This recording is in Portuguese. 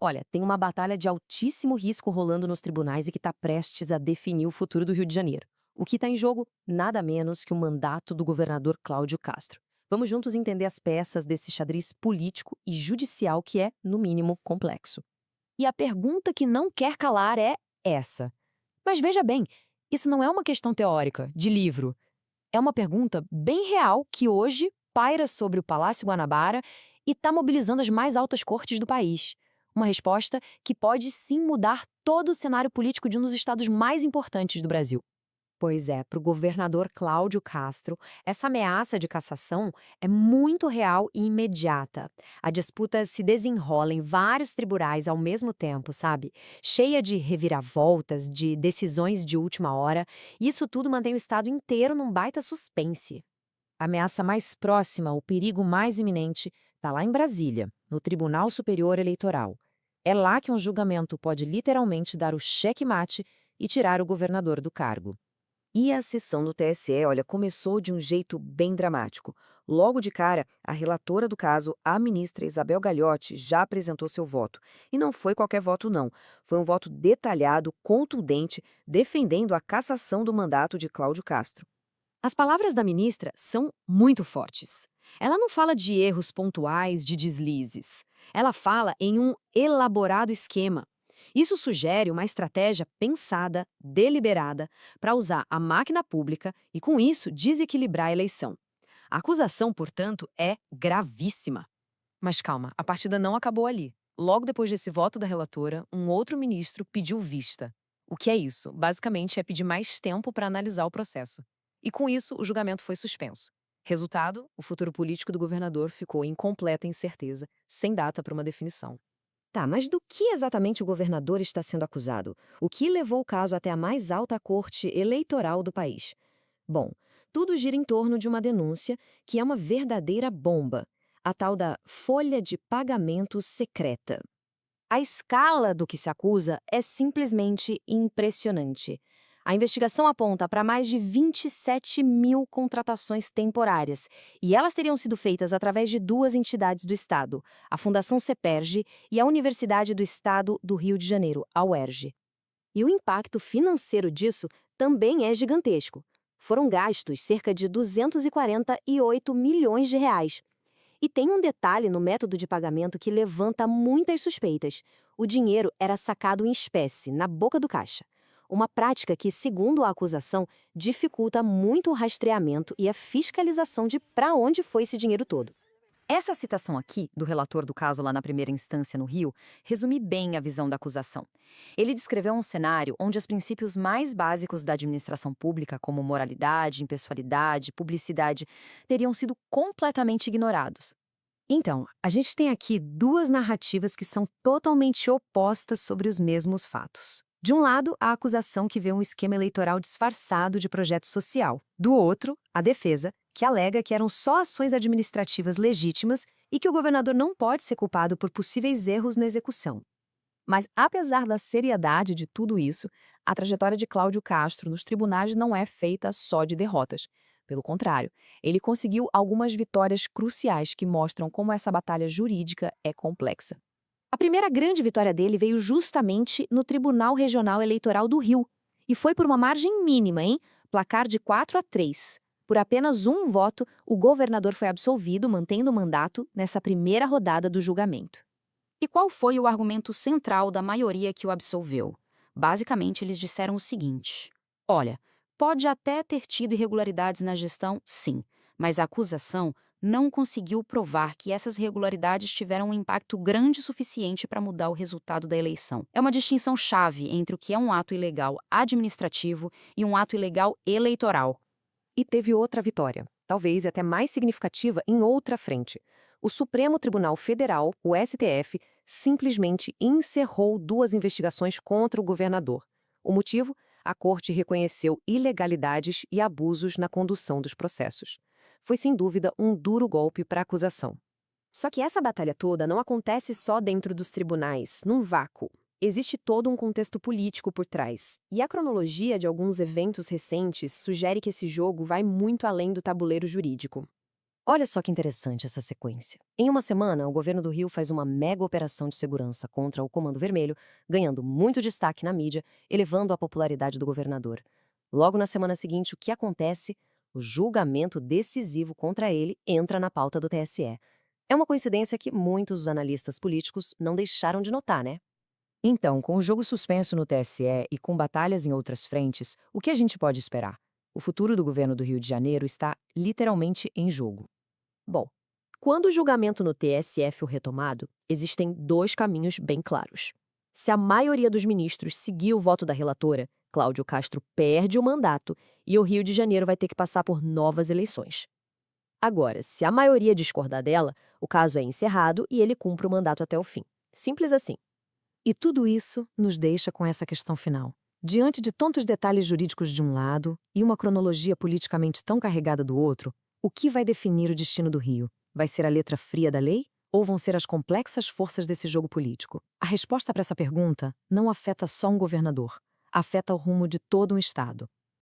Olha, tem uma batalha de altíssimo risco rolando nos tribunais e que está prestes a definir o futuro do Rio de Janeiro. O que está em jogo, nada menos que o mandato do governador Cláudio Castro. Vamos juntos entender as peças desse xadrez político e judicial que é, no mínimo, complexo. E a pergunta que não quer calar é essa. Mas veja bem, isso não é uma questão teórica, de livro. É uma pergunta bem real que hoje paira sobre o Palácio Guanabara e está mobilizando as mais altas cortes do país. Uma resposta que pode sim mudar todo o cenário político de um dos estados mais importantes do Brasil. Pois é, para o governador Cláudio Castro, essa ameaça de cassação é muito real e imediata. A disputa se desenrola em vários tribunais ao mesmo tempo, sabe? Cheia de reviravoltas, de decisões de última hora. Isso tudo mantém o estado inteiro num baita suspense. A ameaça mais próxima, o perigo mais iminente, está lá em Brasília, no Tribunal Superior Eleitoral. É lá que um julgamento pode literalmente dar o cheque-mate e tirar o governador do cargo. E a sessão do TSE, olha, começou de um jeito bem dramático. Logo de cara, a relatora do caso, a ministra Isabel Gagliotti, já apresentou seu voto. E não foi qualquer voto, não. Foi um voto detalhado, contundente, defendendo a cassação do mandato de Cláudio Castro. As palavras da ministra são muito fortes. Ela não fala de erros pontuais, de deslizes. Ela fala em um elaborado esquema. Isso sugere uma estratégia pensada, deliberada, para usar a máquina pública e, com isso, desequilibrar a eleição. A acusação, portanto, é gravíssima. Mas calma, a partida não acabou ali. Logo depois desse voto da relatora, um outro ministro pediu vista. O que é isso? Basicamente é pedir mais tempo para analisar o processo. E com isso, o julgamento foi suspenso. Resultado, o futuro político do governador ficou em completa incerteza, sem data para uma definição. Tá, mas do que exatamente o governador está sendo acusado? O que levou o caso até a mais alta corte eleitoral do país? Bom, tudo gira em torno de uma denúncia que é uma verdadeira bomba, a tal da folha de pagamento secreta. A escala do que se acusa é simplesmente impressionante. A investigação aponta para mais de 27 mil contratações temporárias, e elas teriam sido feitas através de duas entidades do Estado, a Fundação CEPERJ e a Universidade do Estado do Rio de Janeiro, a UERJ. E o impacto financeiro disso também é gigantesco. Foram gastos cerca de 248 milhões de reais. E tem um detalhe no método de pagamento que levanta muitas suspeitas. O dinheiro era sacado em espécie, na boca do caixa. Uma prática que, segundo a acusação, dificulta muito o rastreamento e a fiscalização de para onde foi esse dinheiro todo. Essa citação aqui, do relator do caso lá na primeira instância no Rio, resume bem a visão da acusação. Ele descreveu um cenário onde os princípios mais básicos da administração pública, como moralidade, impessoalidade, publicidade, teriam sido completamente ignorados. Então, a gente tem aqui duas narrativas que são totalmente opostas sobre os mesmos fatos. De um lado, a acusação que vê um esquema eleitoral disfarçado de projeto social. Do outro, a defesa, que alega que eram só ações administrativas legítimas e que o governador não pode ser culpado por possíveis erros na execução. Mas, apesar da seriedade de tudo isso, a trajetória de Cláudio Castro nos tribunais não é feita só de derrotas. Pelo contrário, ele conseguiu algumas vitórias cruciais que mostram como essa batalha jurídica é complexa. A primeira grande vitória dele veio justamente no Tribunal Regional Eleitoral do Rio. E foi por uma margem mínima, hein? Placar de 4-3. Por apenas um voto, o governador foi absolvido, mantendo o mandato nessa primeira rodada do julgamento. E qual foi o argumento central da maioria que o absolveu? Basicamente, eles disseram o seguinte: olha, pode até ter tido irregularidades na gestão, sim, mas a acusação não conseguiu provar que essas irregularidades tiveram um impacto grande o suficiente para mudar o resultado da eleição. É uma distinção chave entre o que é um ato ilegal administrativo e um ato ilegal eleitoral. E teve outra vitória, talvez até mais significativa em outra frente. O Supremo Tribunal Federal, o STF, simplesmente encerrou duas investigações contra o governador. O motivo? A corte reconheceu ilegalidades e abusos na condução dos processos. Foi sem dúvida um duro golpe para a acusação. Só que essa batalha toda não acontece só dentro dos tribunais, num vácuo. Existe todo um contexto político por trás. E a cronologia de alguns eventos recentes sugere que esse jogo vai muito além do tabuleiro jurídico. Olha só que interessante essa sequência. Em uma semana, o governo do Rio faz uma mega operação de segurança contra o Comando Vermelho, ganhando muito destaque na mídia, elevando a popularidade do governador. Logo na semana seguinte, o que acontece? O julgamento decisivo contra ele entra na pauta do TSE. É uma coincidência que muitos analistas políticos não deixaram de notar, né? Então, com o jogo suspenso no TSE e com batalhas em outras frentes, o que a gente pode esperar? O futuro do governo do Rio de Janeiro está literalmente em jogo. Bom, quando o julgamento no TSE for retomado, existem dois caminhos bem claros. Se a maioria dos ministros seguir o voto da relatora, Cláudio Castro perde o mandato e o Rio de Janeiro vai ter que passar por novas eleições. Agora, se a maioria discordar dela, o caso é encerrado e ele cumpre o mandato até o fim. Simples assim. E tudo isso nos deixa com essa questão final. Diante de tantos detalhes jurídicos de um lado e uma cronologia politicamente tão carregada do outro, o que vai definir o destino do Rio? Vai ser a letra fria da lei? Ou vão ser as complexas forças desse jogo político? A resposta para essa pergunta não afeta só um governador, afeta o rumo de todo um Estado.